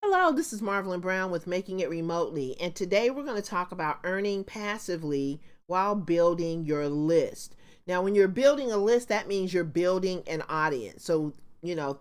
Hello, this is Marvelyn Brown with Making It Remotely, and today we're going to talk about earning passively while building your list. Now, when you're building a list, that means you're building an audience. So,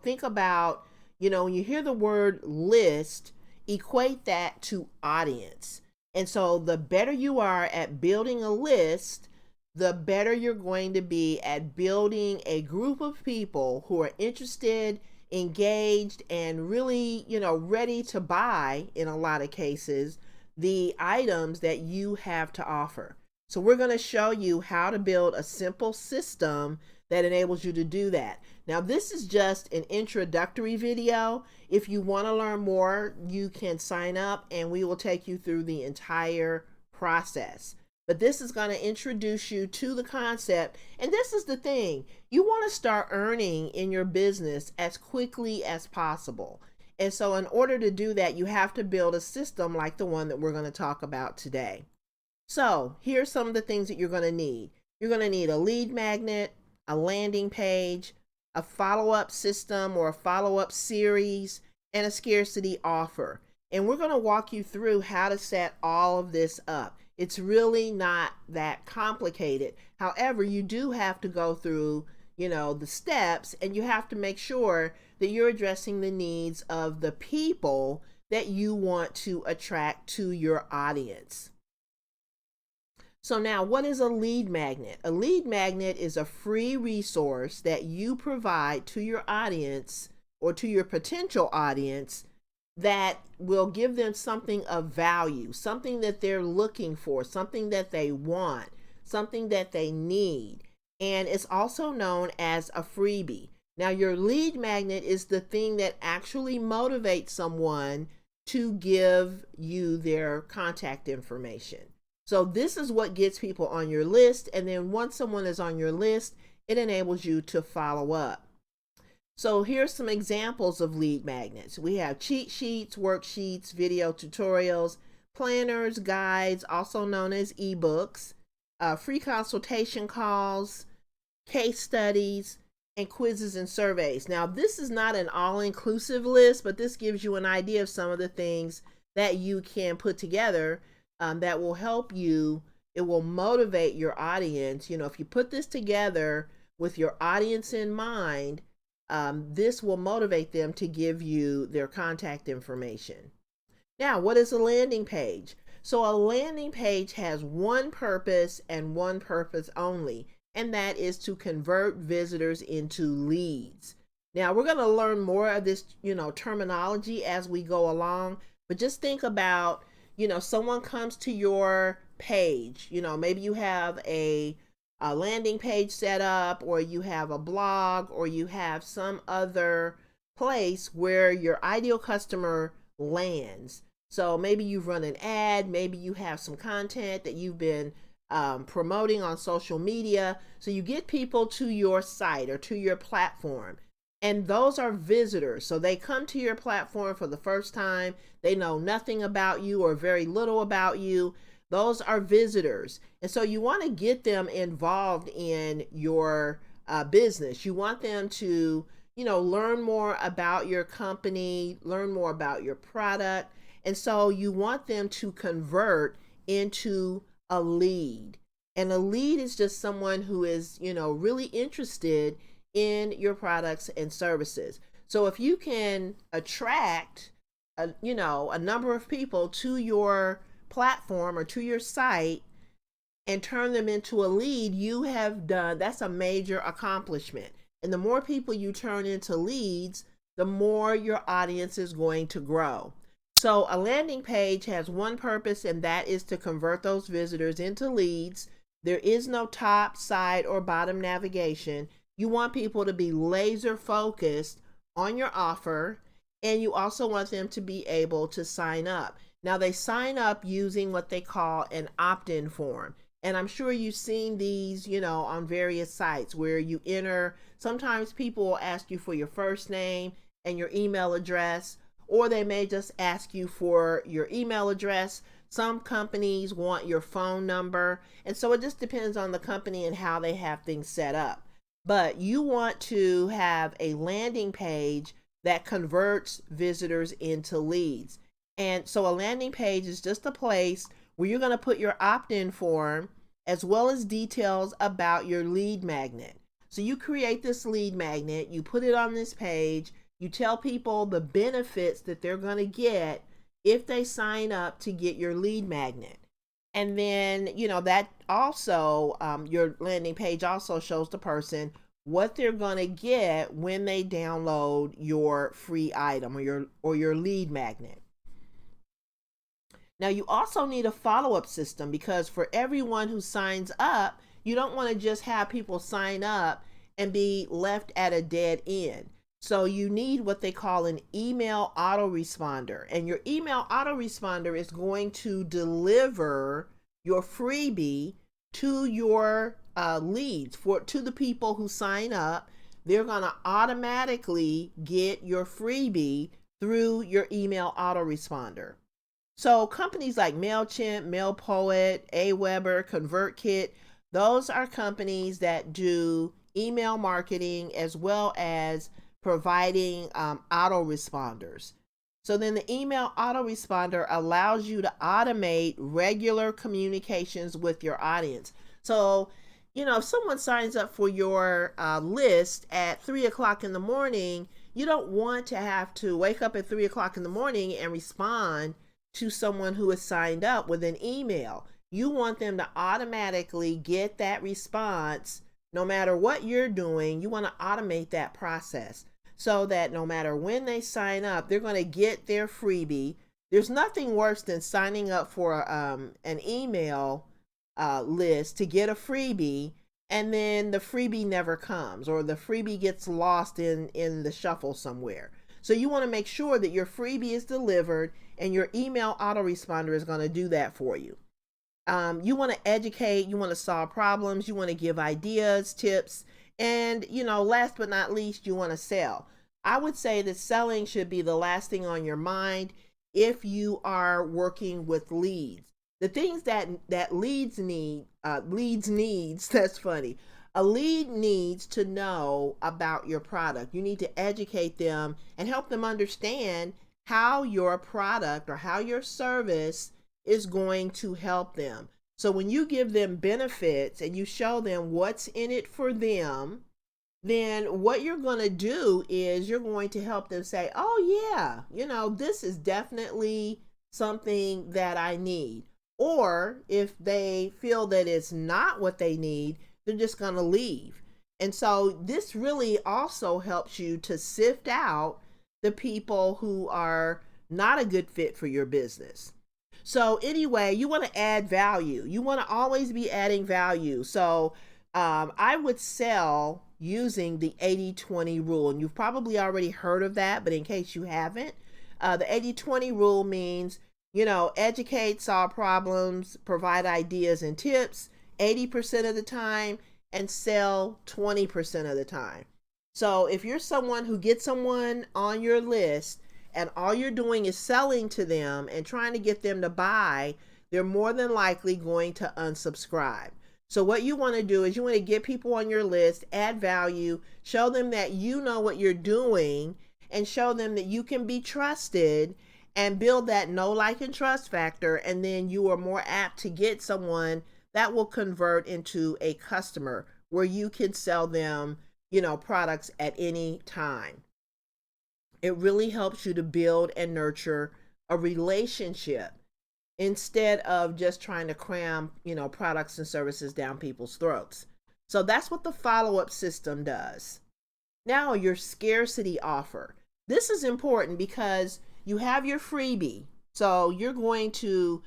think about, when you hear the word list, equate that to audience. And so, the better you are at building a list, the better you're going to be at building a group of people who are interested, engaged, and really, ready to buy, in a lot of cases, the items that you have to offer. So we're going to show you how to build a simple system that enables you to do that. Now, this is just an introductory video. If you want to learn more, you can sign up and we will take you through the entire process. But this is going to introduce you to the concept. And this is the thing. You want to start earning in your business as quickly as possible. And so in order to do that, you have to build a system like the one that we're going to talk about today. So here's some of the things that you're going to need. You're going to need a lead magnet, a landing page, a follow-up system or a follow-up series, and a scarcity offer. And we're going to walk you through how to set all of this up. It's really not that complicated. However, you do have to go through, the steps, and you have to make sure that you're addressing the needs of the people that you want to attract to your audience. So now, what is a lead magnet? A lead magnet is a free resource that you provide to your audience or to your potential audience that will give them something of value, something that they're looking for, something that they want, something that they need. And it's also known as a freebie. Now, your lead magnet is the thing that actually motivates someone to give you their contact information. So this is what gets people on your list. And then once someone is on your list, it enables you to follow up. So here's some examples of lead magnets. We have cheat sheets, worksheets, video tutorials, planners, guides, also known as ebooks, free consultation calls, case studies, and quizzes and surveys. Now, this is not an all-inclusive list, but this gives you an idea of some of the things that you can put together that will help you. It will motivate your audience. If you put this together with your audience in mind, this will motivate them to give you their contact information. Now, what is a landing page? So a landing page has one purpose and one purpose only, and that is to convert visitors into leads. Now, we're going to learn more of this, terminology as we go along, but just think about, someone comes to your page, maybe you have a landing page set up, or you have a blog, or you have some other place where your ideal customer lands. So maybe you've run an ad, maybe you have some content that you've been promoting on social media. So you get people to your site or to your platform, and those are visitors. So they come to your platform for the first time. They know nothing about you or very little about you. Those are visitors. And so you want to get them involved in your business. You want them to, learn more about your company, learn more about your product. And so you want them to convert into a lead. And a lead is just someone who is, really interested in your products and services. So if you can attract, a number of people to your platform or to your site and turn them into a lead, that's a major accomplishment. And the more people you turn into leads, the more your audience is going to grow. So a landing page has one purpose, and that is to convert those visitors into leads. There is no top, side, or bottom navigation. You want people to be laser focused on your offer, and you also want them to be able to sign up. Now, they sign up using what they call an opt-in form. And I'm sure you've seen these, on various sites where you enter. Sometimes people will ask you for your first name and your email address, or they may just ask you for your email address. Some companies want your phone number. And so it just depends on the company and how they have things set up. But you want to have a landing page that converts visitors into leads. And so a landing page is just a place where you're going to put your opt-in form as well as details about your lead magnet. So you create this lead magnet, you put it on this page, you tell people the benefits that they're going to get if they sign up to get your lead magnet. And then, that also, your landing page also shows the person what they're going to get when they download your free item or your lead magnet. Now, you also need a follow-up system, because for everyone who signs up, you don't want to just have people sign up and be left at a dead end. So you need what they call an email autoresponder. And your email autoresponder is going to deliver your freebie to your leads, to the people who sign up. They're going to automatically get your freebie through your email autoresponder. So companies like MailChimp, MailPoet, Aweber, ConvertKit, those are companies that do email marketing as well as providing autoresponders. So then the email autoresponder allows you to automate regular communications with your audience. So, if someone signs up for your list at 3 o'clock in the morning, you don't want to have to wake up at 3 o'clock in the morning and respond to someone who has signed up with an email. You want them to automatically get that response no matter what you're doing. You want to automate that process so that no matter when they sign up, they're going to get their freebie. There's nothing worse than signing up for an email list to get a freebie, and then the freebie never comes, or the freebie gets lost in the shuffle somewhere. So you want to make sure that your freebie is delivered, and your email autoresponder is going to do that for you. You want to educate, you want to solve problems, you want to give ideas, tips, and last but not least, you want to sell. I would say that selling should be the last thing on your mind if you are working with leads. The things that leads needs, that's funny. A lead needs to know about your product. You need to educate them and help them understand how your product or how your service is going to help them. So when you give them benefits and you show them what's in it for them, then what you're going to do is you're going to help them say, oh yeah, this is definitely something that I need. Or if they feel that it's not what they need, they're just going to leave. And so this really also helps you to sift out the people who are not a good fit for your business. So anyway, you want to add value. You want to always be adding value. So I would sell using the 80-20 rule. And you've probably already heard of that, but in case you haven't, the 80-20 rule means, educate, solve problems, provide ideas and tips 80% of the time, and sell 20% of the time. So if you're someone who gets someone on your list and all you're doing is selling to them and trying to get them to buy, they're more than likely going to unsubscribe. So what you want to do is you want to get people on your list, add value, show them that you know what you're doing, and show them that you can be trusted, and build that know, like, and trust factor. And then you are more apt to get someone that will convert into a customer where you can sell them, products at any time. It really helps you to build and nurture a relationship instead of just trying to cram, products and services down people's throats. So that's what the follow-up system does. Now, your scarcity offer. This is important because you have your freebie. So you're going to,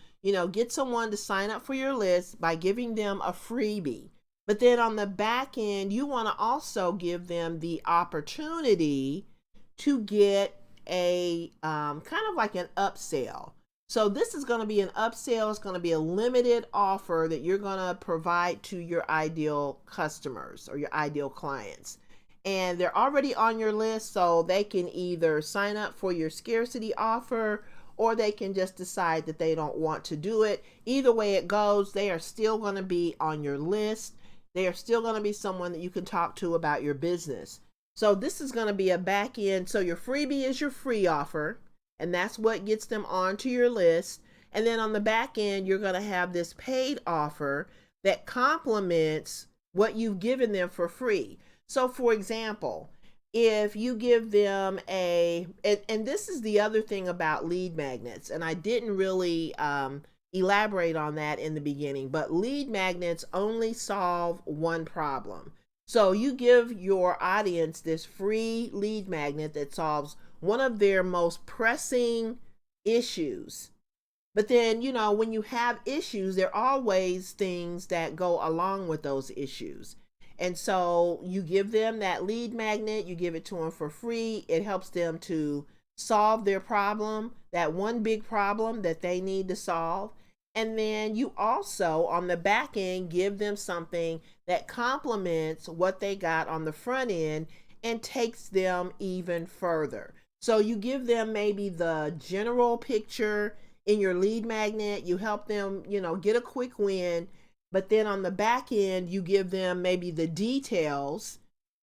get someone to sign up for your list by giving them a freebie. But then on the back end, you want to also give them the opportunity to get a kind of like an upsell. So this is going to be an upsell. It's going to be a limited offer that you're going to provide to your ideal customers or your ideal clients. And they're already on your list, so they can either sign up for your scarcity offer or they can just decide that they don't want to do it. Either way it goes, they are still going to be on your list. They are still going to be someone that you can talk to about your business. So this is going to be a back end. So your freebie is your free offer, and that's what gets them onto your list. And then on the back end, you're going to have this paid offer that complements what you've given them for free. So for example, if you give them and this is the other thing about lead magnets, and I didn't really elaborate on that in the beginning, but lead magnets only solve one problem. So you give your audience this free lead magnet that solves one of their most pressing issues. But then, when you have issues, there are always things that go along with those issues. And so you give them that lead magnet, you give it to them for free. It helps them to solve their problem, that one big problem that they need to solve. And then you also, on the back end, give them something that complements what they got on the front end and takes them even further. So you give them maybe the general picture in your lead magnet, you help them, get a quick win, but then on the back end, you give them maybe the details,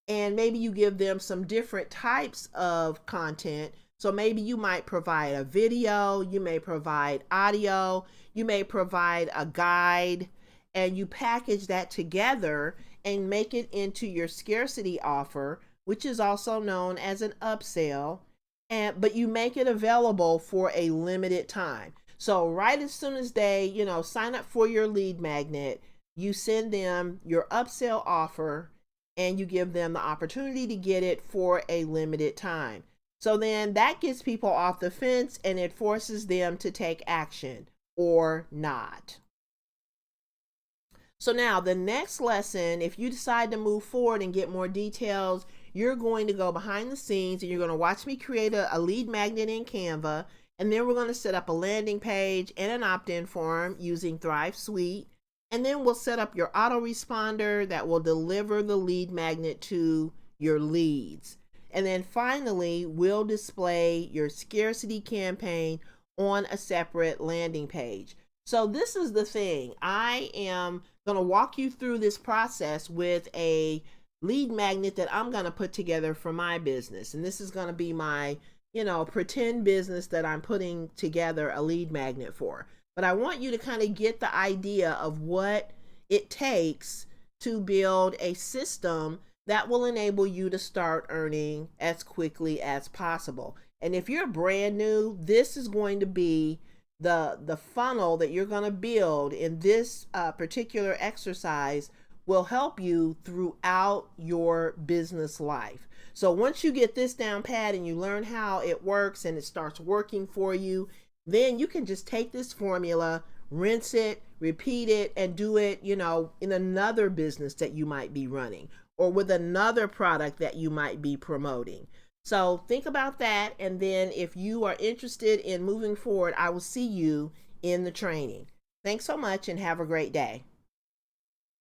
and maybe you give them some different types of content. So maybe you might provide a video, you may provide audio, you may provide a guide, and you package that together and make it into your scarcity offer, which is also known as an upsell. But you make it available for a limited time. So right as soon as they, sign up for your lead magnet, you send them your upsell offer and you give them the opportunity to get it for a limited time. So then that gets people off the fence and it forces them to take action or not. So now the next lesson, if you decide to move forward and get more details, you're going to go behind the scenes and you're going to watch me create a lead magnet in Canva. And then we're going to set up a landing page and an opt-in form using Thrive Suite. And then we'll set up your autoresponder that will deliver the lead magnet to your leads. And then finally, we'll display your scarcity campaign on a separate landing page. So this is the thing. I am going to walk you through this process with a lead magnet that I'm going to put together for my business. And this is going to be my, pretend business that I'm putting together a lead magnet for. But I want you to kind of get the idea of what it takes to build a system that will enable you to start earning as quickly as possible. And if you're brand new, this is going to be the funnel that you're going to build in this particular exercise will help you throughout your business life. So once you get this down pat and you learn how it works and it starts working for you, then you can just take this formula, rinse it, repeat it, and do it, in another business that you might be running or with another product that you might be promoting. So think about that. And then if you are interested in moving forward, I will see you in the training. Thanks so much and have a great day.